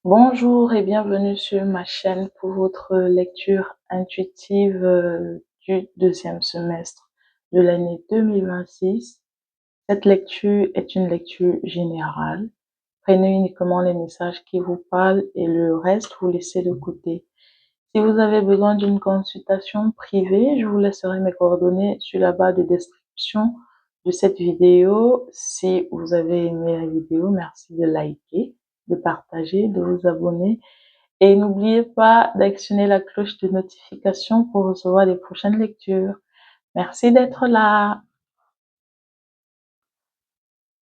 Bonjour et bienvenue sur ma chaîne pour votre lecture intuitive du deuxième semestre de l'année 2026. Cette lecture est une lecture générale. Prenez uniquement les messages qui vous parlent et le reste, vous laissez de côté. Si vous avez besoin d'une consultation privée, je vous laisserai mes coordonnées sur la barre de description de cette vidéo. Si vous avez aimé la vidéo, merci de liker, de partager, de vous abonner. Et n'oubliez pas d'actionner la cloche de notification pour recevoir les prochaines lectures. Merci d'être là.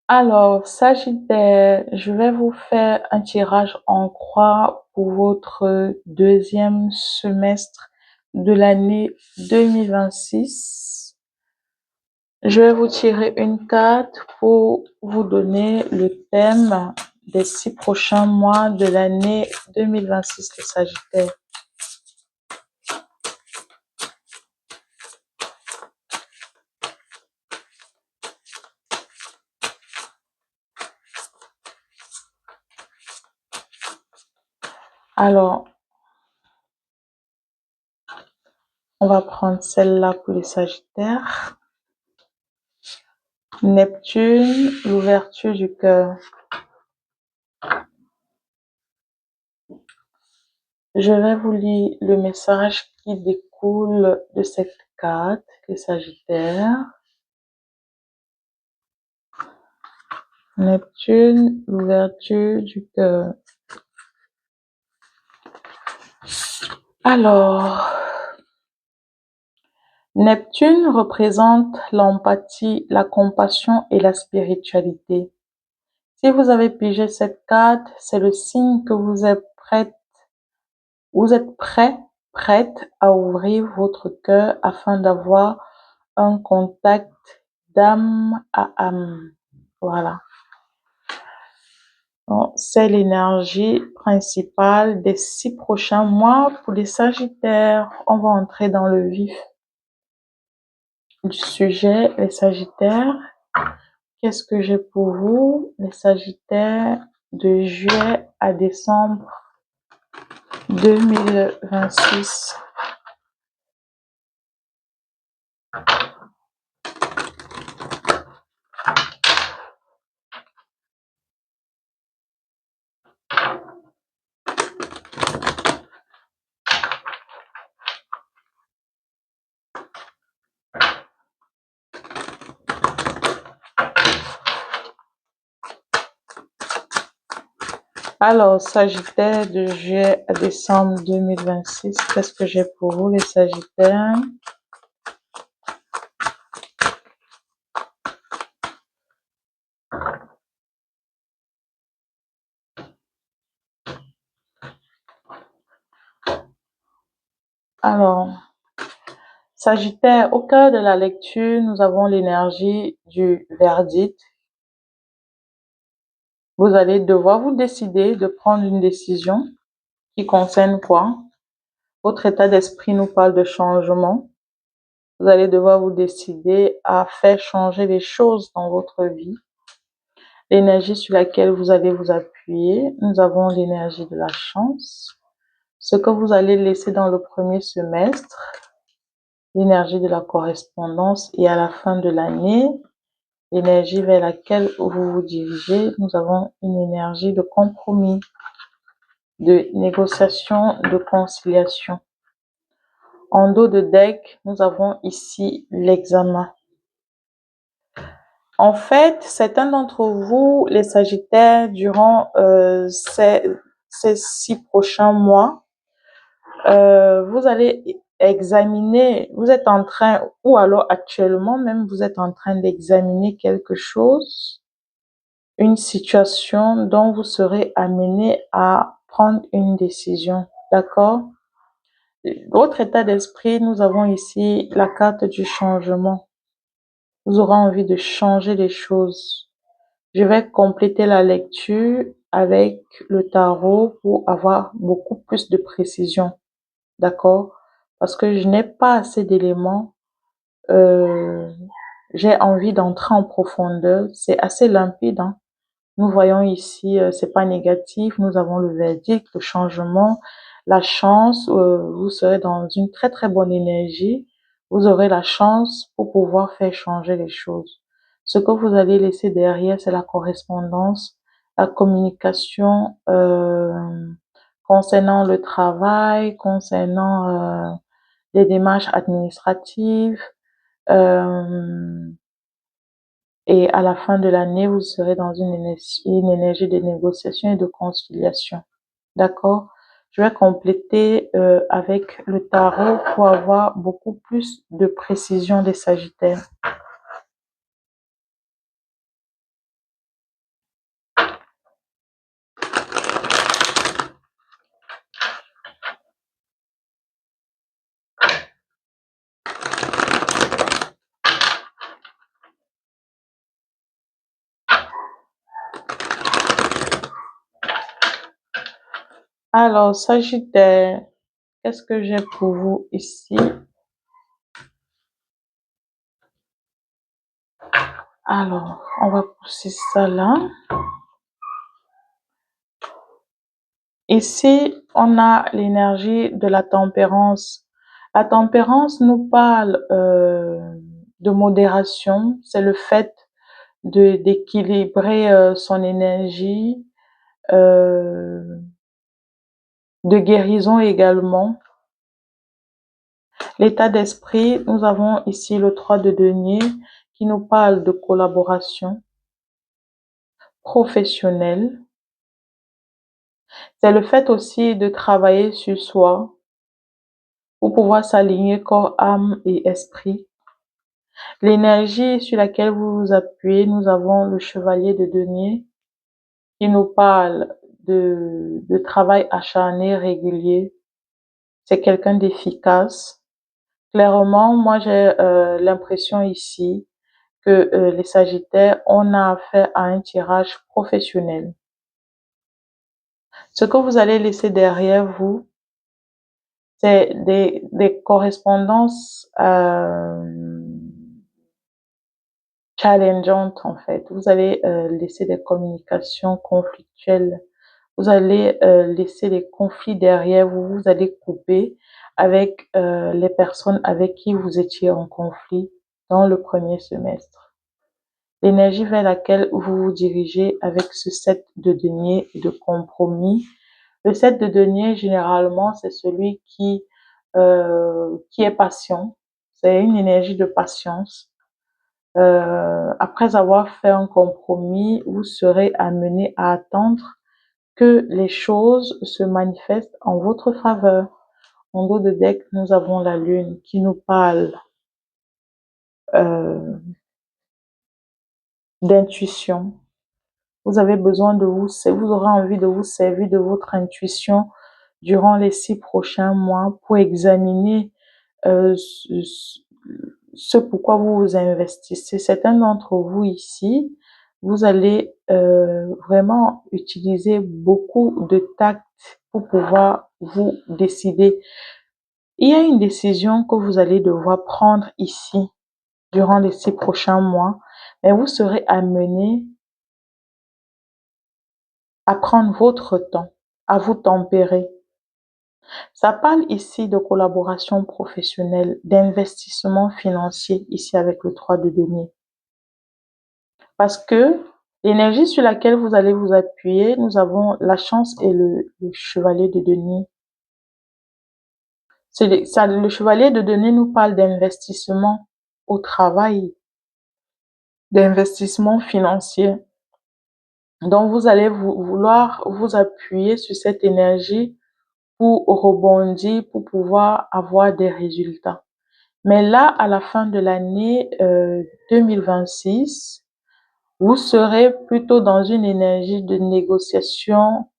Alors, Sagittaire, je vais vous faire un tirage en croix pour votre deuxième semestre de l'année 2026. Je vais vous tirer une carte pour vous donner le thème des 6 prochains mois de l'année 2026, les Sagittaires. Alors, on va prendre celle-là pour les Sagittaires. Neptune, l'ouverture du cœur. Je vais vous lire le message qui découle de cette carte, les Sagittaires. Neptune, l'ouverture du cœur. Alors, Neptune représente l'empathie, la compassion et la spiritualité. Si vous avez pigé cette carte, c'est le signe que vous êtes prête à ouvrir votre cœur afin d'avoir un contact d'âme à âme. Voilà. C'est l'énergie principale des 6 prochains mois pour les Sagittaires. On va entrer dans le vif du sujet, les Sagittaires. Qu'est-ce que j'ai pour vous, les Sagittaires, de juillet à décembre 2026? Alors, Sagittaire, de juillet à décembre 2026, qu'est-ce que j'ai pour vous, les Sagittaires? Alors, Sagittaire, au cœur de la lecture, nous avons l'énergie du verdict. Vous allez devoir vous décider de prendre une décision qui concerne quoi? Votre état d'esprit nous parle de changement. Vous allez devoir vous décider à faire changer les choses dans votre vie. L'énergie sur laquelle vous allez vous appuyer, nous avons l'énergie de la chance. Ce que vous allez laisser dans le premier semestre, l'énergie de la correspondance, et à la fin de l'année, l'énergie vers laquelle vous vous dirigez, nous avons une énergie de compromis, de négociation, de conciliation. En dos de deck, nous avons ici l'examen. En fait, certains d'entre vous, les Sagittaires, durant ces 6 prochains mois, vous allez examiner, vous êtes en train, ou alors actuellement même, vous êtes en train d'examiner quelque chose, une situation dont vous serez amené à prendre une décision. D'accord? Votre état d'esprit, nous avons ici la carte du changement. Vous aurez envie de changer les choses. Je vais compléter la lecture avec le tarot pour avoir beaucoup plus de précision. D'accord? Parce que je n'ai pas assez d'éléments. J'ai envie d'entrer en profondeur. C'est assez limpide, hein? Nous voyons ici, c'est pas négatif, nous avons le verdict, le changement, la chance, vous serez dans une très très bonne énergie. Vous aurez la chance pour pouvoir faire changer les choses. Ce que vous allez laisser derrière, c'est la correspondance, la communication concernant le travail, concernant les démarches administratives. euh, et à la fin de l'année, vous serez dans une énergie de négociation et de conciliation. D'accord? Je vais compléter avec le tarot pour avoir beaucoup plus de précision des Sagittaires. Alors, Sagittaire, qu'est-ce que j'ai pour vous ici? Alors, on va pousser ça là. Ici, on a l'énergie de la tempérance. La tempérance nous parle de modération. C'est le fait d'équilibrer son énergie, euh, de guérison également. L'état d'esprit, nous avons ici le 3 de denier qui nous parle de collaboration professionnelle. C'est le fait aussi de travailler sur soi pour pouvoir s'aligner corps, âme et esprit. L'énergie sur laquelle vous vous appuyez, nous avons le chevalier de denier qui nous parle de travail acharné, régulier. C'est quelqu'un d'efficace. Clairement, moi j'ai l'impression ici que les Sagittaires, on a affaire à un tirage professionnel. Ce que vous allez laisser derrière vous, c'est des correspondances challengeantes en fait. Vous allez laisser des communications conflictuelles. Vous allez laisser des conflits derrière vous. Vous allez couper avec les personnes avec qui vous étiez en conflit dans le premier semestre. L'énergie vers laquelle vous vous dirigez avec ce 7 de denier de compromis. Le 7 de denier, généralement, c'est celui qui est patient. C'est une énergie de patience. Après avoir fait un compromis, vous serez amené à attendre que les choses se manifestent en votre faveur. En dos de deck, nous avons la lune qui nous parle euh, d'intuition. Vous avez besoin de vous aurez envie de vous servir de votre intuition durant les 6 prochains mois pour examiner ce pourquoi vous vous investissez. Certains d'entre vous ici, vous allez vraiment utiliser beaucoup de tact pour pouvoir vous décider. Il y a une décision que vous allez devoir prendre ici durant les 6 prochains mois, mais vous serez amené à prendre votre temps, à vous tempérer. Ça parle ici de collaboration professionnelle, d'investissement financier ici avec le 3 de denier. Parce que l'énergie sur laquelle vous allez vous appuyer, nous avons la chance et le chevalier de denier. Le chevalier de denier nous parle d'investissement au travail, d'investissement financier. Donc vous allez vouloir vous appuyer sur cette énergie pour rebondir, pour pouvoir avoir des résultats. Mais là, à la fin de l'année 2026, vous serez plutôt dans une énergie de négociation.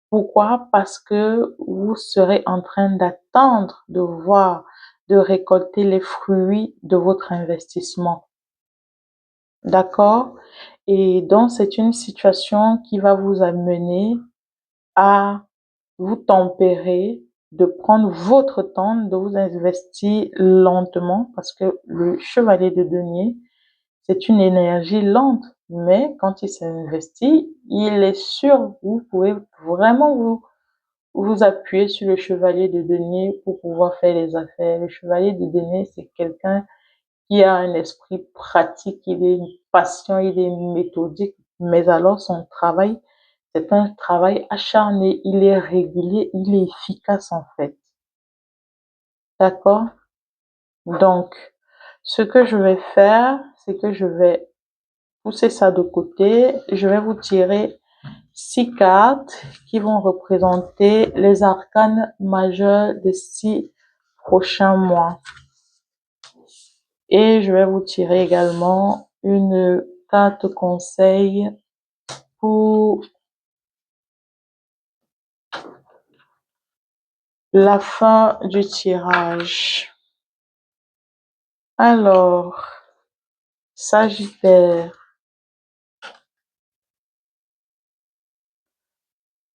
Pourquoi? Parce que vous serez en train d'attendre de voir, de récolter les fruits de votre investissement. D'accord? Et donc, c'est une situation qui va vous amener à vous tempérer, de prendre votre temps, de vous investir lentement parce que le chevalier de denier, c'est une énergie lente. mais quand il s'investit, il est sûr, vous pouvez vraiment vous appuyer sur le chevalier de denier pour pouvoir faire les affaires. Le chevalier de denier, c'est quelqu'un qui a un esprit pratique, il est une passion, il est méthodique, mais alors son travail, c'est un travail acharné, il est régulier, il est efficace en fait. D'accord? Donc, ce que je vais faire, c'est que je vais pousser ça de côté. Je vais vous tirer 6 cartes qui vont représenter les arcanes majeurs des 6 prochains mois. Et je vais vous tirer également une carte conseil pour la fin du tirage. Alors, Sagittaire.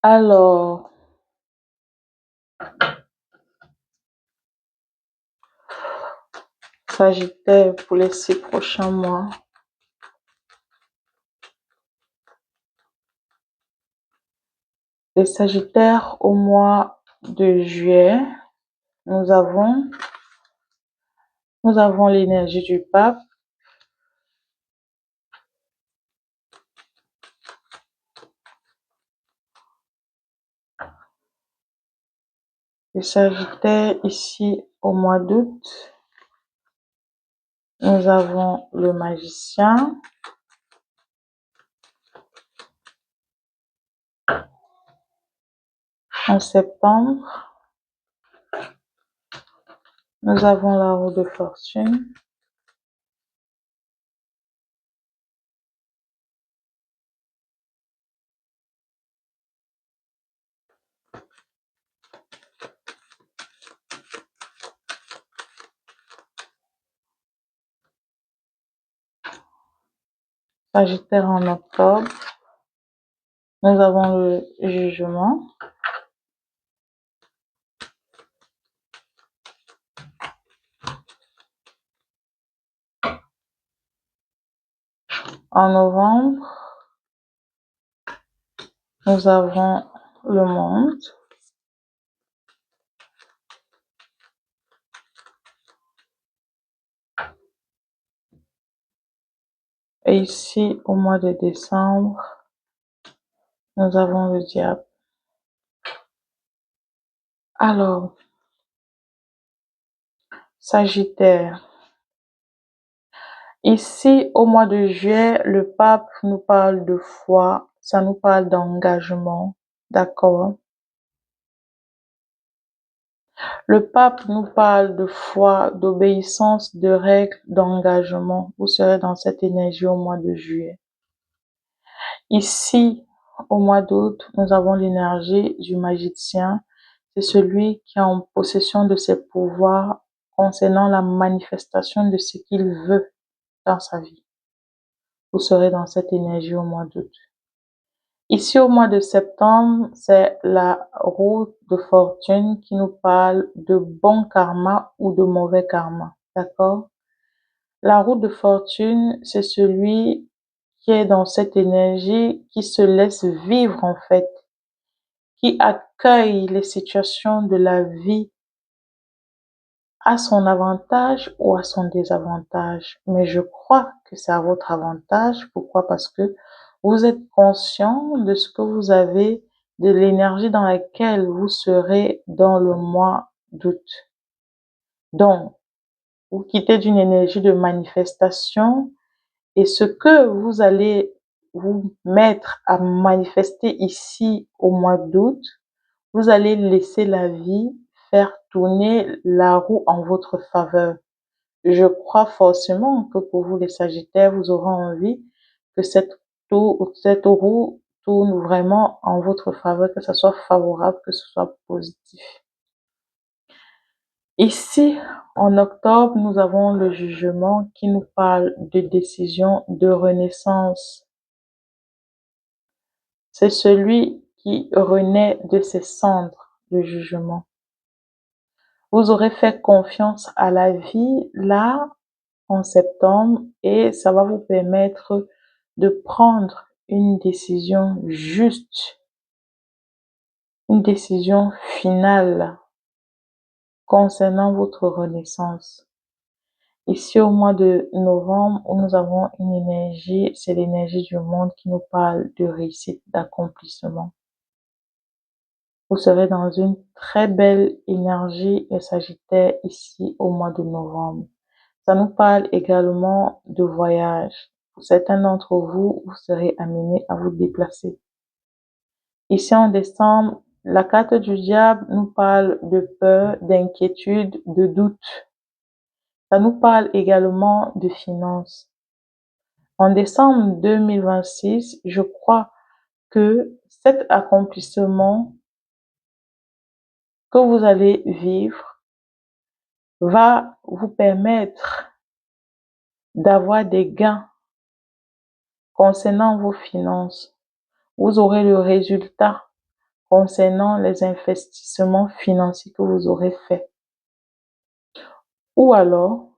Alors, Sagittaire pour les 6 prochains mois. Les Sagittaires au mois de juillet, nous avons l'énergie du pape. Les Sagittaires ici au mois d'août, nous avons le magicien. En septembre, nous avons la roue de fortune. Sagittaire en octobre, nous avons le jugement. En novembre, nous avons le monde. Et ici, au mois de décembre, nous avons le diable. Alors, Sagittaire. Ici, au mois de juillet, le pape nous parle de foi, ça nous parle d'engagement, d'accord? Le pape nous parle de foi, d'obéissance, de règles, d'engagement. Vous serez dans cette énergie au mois de juillet. Ici, au mois d'août, nous avons l'énergie du magicien. C'est celui qui est en possession de ses pouvoirs concernant la manifestation de ce qu'il veut dans sa vie. Vous serez dans cette énergie au mois d'août. Ici, au mois de septembre, c'est la roue de fortune qui nous parle de bon karma ou de mauvais karma. D'accord? La roue de fortune, c'est celui qui est dans cette énergie, qui se laisse vivre en fait, qui accueille les situations de la vie à son avantage ou à son désavantage. Mais je crois que c'est à votre avantage. Pourquoi? Parce que vous êtes conscient de ce que vous avez, de l'énergie dans laquelle vous serez dans le mois d'août. Donc, vous quittez d'une énergie de manifestation et ce que vous allez vous mettre à manifester ici au mois d'août, vous allez laisser la vie faire tourner la roue en votre faveur. Je crois forcément que pour vous les Sagittaires, vous aurez envie que cette roue tourne vraiment en votre faveur, que ce soit favorable, que ce soit positif. Ici, en octobre, nous avons le jugement qui nous parle de décision, de renaissance. C'est celui qui renaît de ses cendres, le jugement. Vous aurez fait confiance à la vie là en septembre et ça va vous permettre de prendre une décision juste, une décision finale concernant votre renaissance. Ici, au mois de novembre, où nous avons une énergie, c'est l'énergie du monde qui nous parle de réussite, d'accomplissement. Vous serez dans une très belle énergie et Sagittaire ici au mois de novembre. Ça nous parle également de voyage. Pour certains d'entre vous, vous serez amenés à vous déplacer. Ici en décembre, la carte du diable nous parle de peur, d'inquiétude, de doute. Ça nous parle également de finances. En décembre 2026, je crois que cet accomplissement que vous allez vivre va vous permettre d'avoir des gains concernant vos finances. Vous aurez le résultat concernant les investissements financiers que vous aurez faits. Ou alors,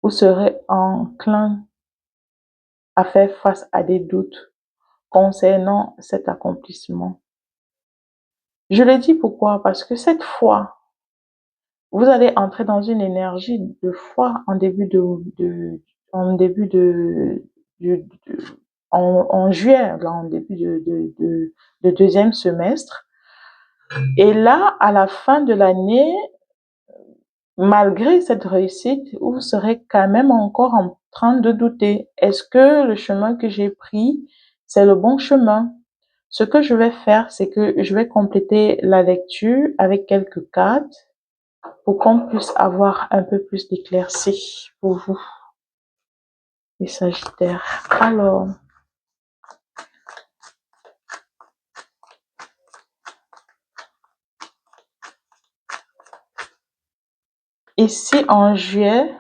vous serez enclin à faire face à des doutes concernant cet accomplissement. Je le dis pourquoi? Parce que cette fois, vous allez entrer dans une énergie de foi en début en début de- en juillet, là, en début de deuxième semestre. Et là, à la fin de l'année, malgré cette réussite, vous serez quand même encore en train de douter. Est-ce que le chemin que j'ai pris, c'est le bon chemin? Ce que je vais faire, c'est que je vais compléter la lecture avec quelques cartes pour qu'on puisse avoir un peu plus d'éclaircie pour vous, les Sagittaires. Alors, ici en juillet,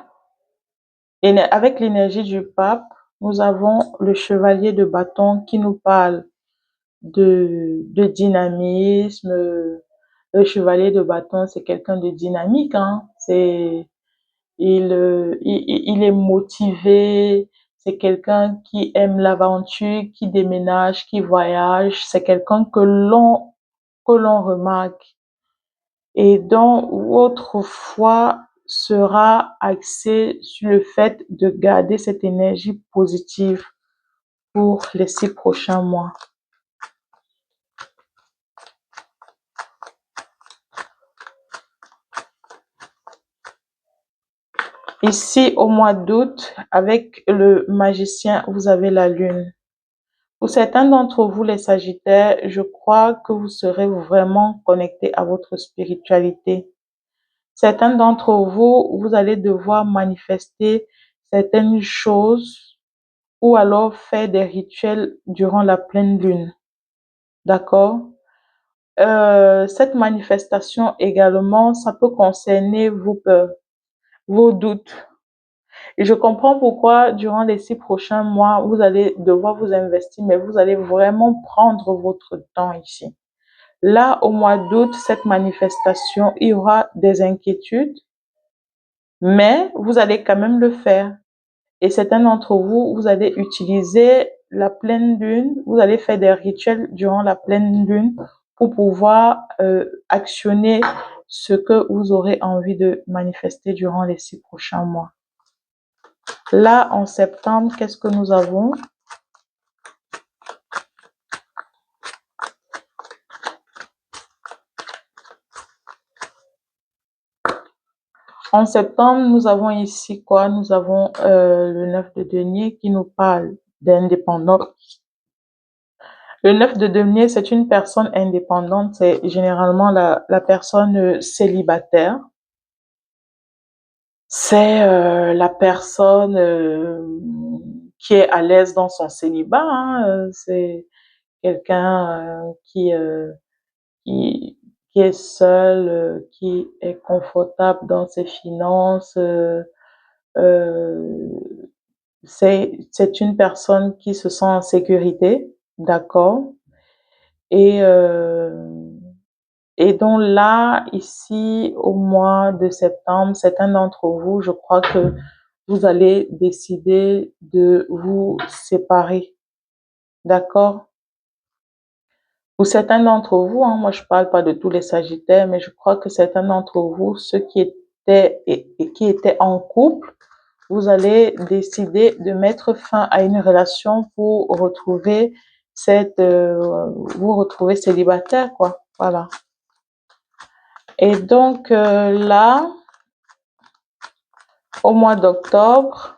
avec l'énergie du pape, nous avons le chevalier de bâton qui nous parle de dynamisme. Le chevalier de bâton, c'est quelqu'un de dynamique, hein. Il est motivé, c'est quelqu'un qui aime l'aventure, qui déménage, qui voyage, c'est quelqu'un que l'on remarque. Et donc, votre foi sera axée sur le fait de garder cette énergie positive pour les 6 prochains mois. Ici, au mois d'août, avec le magicien, vous avez la lune. Pour certains d'entre vous, les Sagittaires, je crois que vous serez vraiment connectés à votre spiritualité. Certains d'entre vous, vous allez devoir manifester certaines choses ou alors faire des rituels durant la pleine lune. D'accord? Cette manifestation également, ça peut concerner vos peurs, vos doutes. Et je comprends pourquoi durant les 6 prochains mois, vous allez devoir vous investir, mais vous allez vraiment prendre votre temps ici. Là, au mois d'août, cette manifestation, il y aura des inquiétudes, mais vous allez quand même le faire. Et certains d'entre vous, vous allez utiliser la pleine lune, vous allez faire des rituels durant la pleine lune pour pouvoir actionner ce que vous aurez envie de manifester durant les 6 prochains mois. Là, en septembre, qu'est-ce que nous avons? En septembre, nous avons ici quoi? Nous avons le 9 de denier qui nous parle d'indépendance. Le 9 de denier, c'est une personne indépendante, c'est généralement la personne célibataire. C'est la personne qui est à l'aise dans son célibat, hein. C'est quelqu'un qui, qui est seul, qui est confortable dans ses finances. Euh, c'est une personne qui se sent en sécurité, d'accord? Et, et donc là, ici, au mois de septembre, certains d'entre vous, je crois que vous allez décider de vous séparer. D'accord? Pour certains d'entre vous, hein, moi je parle pas de tous les Sagittaires, mais je crois que certains d'entre vous, ceux qui qui étaient en couple, vous allez décider de mettre fin à une relation pour retrouver vous retrouver célibataire, quoi. Voilà. Et donc là, au mois d'octobre,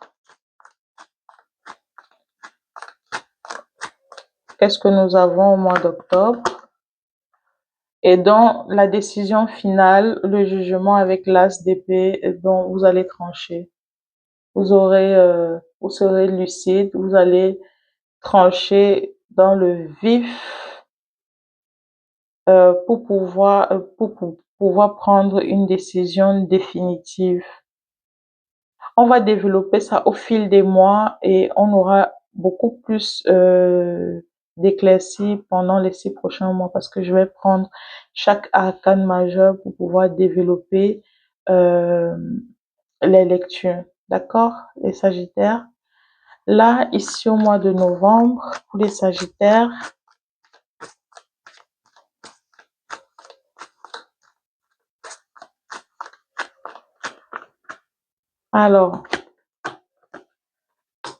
qu'est-ce que nous avons au mois d'octobre? Et dans la décision finale, le jugement avec l'as d'épée dont vous allez trancher. Vous serez lucide, vous allez trancher dans le vif pour pouvoir prendre une décision définitive. On va développer ça au fil des mois et on aura beaucoup plus d'éclaircies pendant les 6 prochains mois parce que je vais prendre chaque arcane majeur pour pouvoir développer euh, les lectures. D'accord, les Sagittaires? Là, ici au mois de novembre, pour les Sagittaires, alors,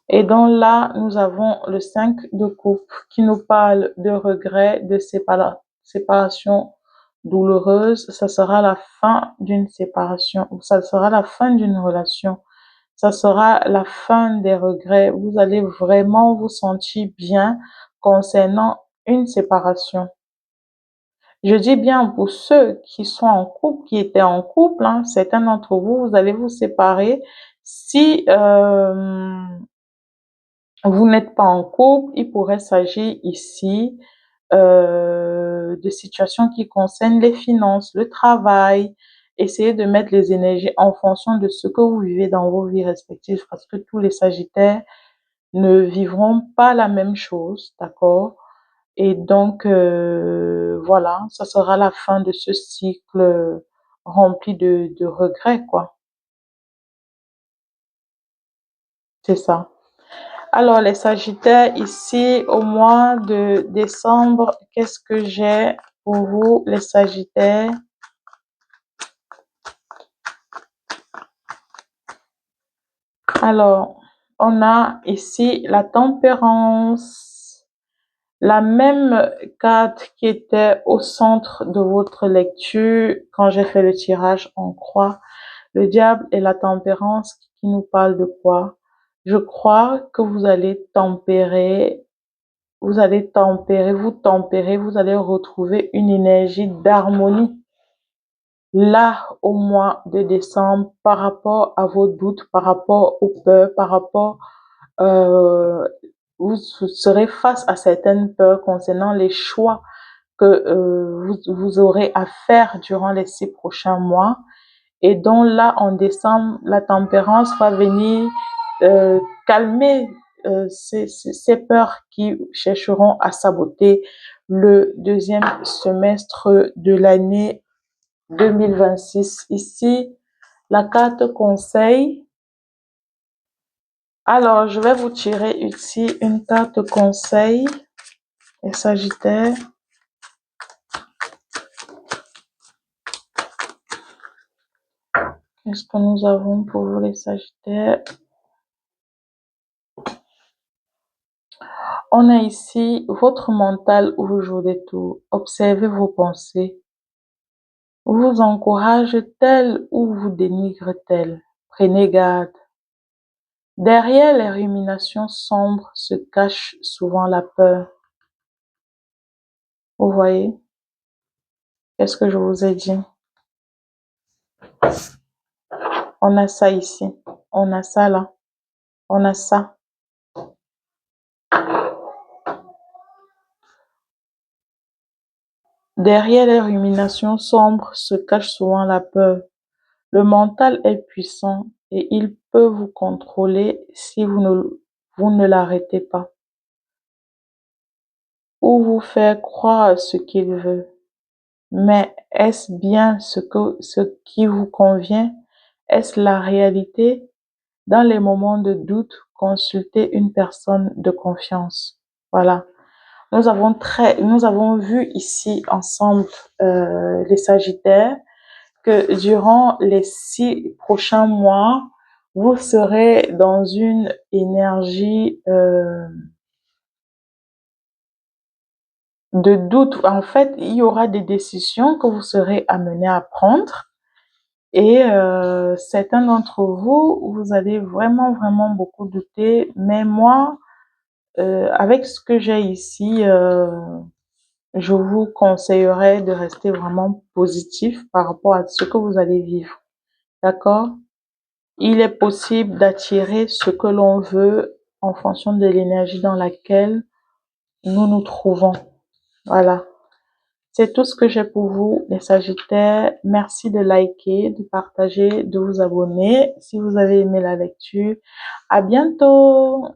et donc là, nous avons le 5 de coupe qui nous parle de regrets, de séparation douloureuse. Ça sera la fin d'une séparation, ou ça sera la fin d'une relation. Ça sera la fin des regrets. Vous allez vraiment vous sentir bien concernant une séparation. Je dis bien pour ceux qui sont en couple, qui étaient en couple, hein, certains d'entre vous, vous allez vous séparer. Si vous n'êtes pas en couple, il pourrait s'agir ici de situations qui concernent les finances, le travail. Essayez de mettre les énergies en fonction de ce que vous vivez dans vos vies respectives parce que tous les Sagittaires ne vivront pas la même chose, d'accord? Et donc, voilà, ça sera la fin de ce cycle rempli de regrets, quoi. C'est ça. Alors, les Sagittaires, ici, au mois de décembre, qu'est-ce que j'ai pour vous, les Sagittaires? Alors, on a ici la tempérance, la même carte qui était au centre de votre lecture quand j'ai fait le tirage en croix. Le diable et la tempérance qui nous parle de quoi? Je crois que vous allez tempérer, vous allez retrouver une énergie d'harmonie là au mois de décembre par rapport à vos doutes, par rapport aux peurs, par rapport euh, vous serez face à certaines peurs concernant les choix que vous aurez à faire durant les 6 prochains mois. Et donc là, en décembre, la tempérance va venir calmer ces peurs qui chercheront à saboter le deuxième semestre de l'année 2026. Ici, la carte conseil. Alors, je vais vous tirer ici une carte conseil, les Sagittaires. Qu'est-ce que nous avons pour vous, les Sagittaires? On a ici votre mental vous joue des tours. Observez vos pensées. Vous encourage-t-elle ou vous dénigre-t-elle? Prenez garde. Derrière les ruminations sombres se cache souvent la peur. Vous voyez? Qu'est-ce que je vous ai dit? On a ça ici. On a ça là. On a ça. Derrière les ruminations sombres se cache souvent la peur. Le mental est puissant et il peut vous contrôler si vous ne l'arrêtez pas, ou vous faire croire ce qu'il veut. Mais est-ce bien ce qui vous convient? Est-ce la réalité? Dans les moments de doute, consultez une personne de confiance. Voilà. Nous avons vu ici ensemble, les Sagittaires, que durant les 6 prochains mois, vous serez dans une énergie de doute. En fait, il y aura des décisions que vous serez amenés à prendre et certains d'entre vous, vous allez vraiment, vraiment beaucoup douter. Mais moi, avec ce que j'ai ici, je vous conseillerais de rester vraiment positif par rapport à ce que vous allez vivre. D'accord? Il est possible d'attirer ce que l'on veut en fonction de l'énergie dans laquelle nous nous trouvons. Voilà. C'est tout ce que j'ai pour vous, les Sagittaires. Merci de liker, de partager, de vous abonner si vous avez aimé la lecture. À bientôt!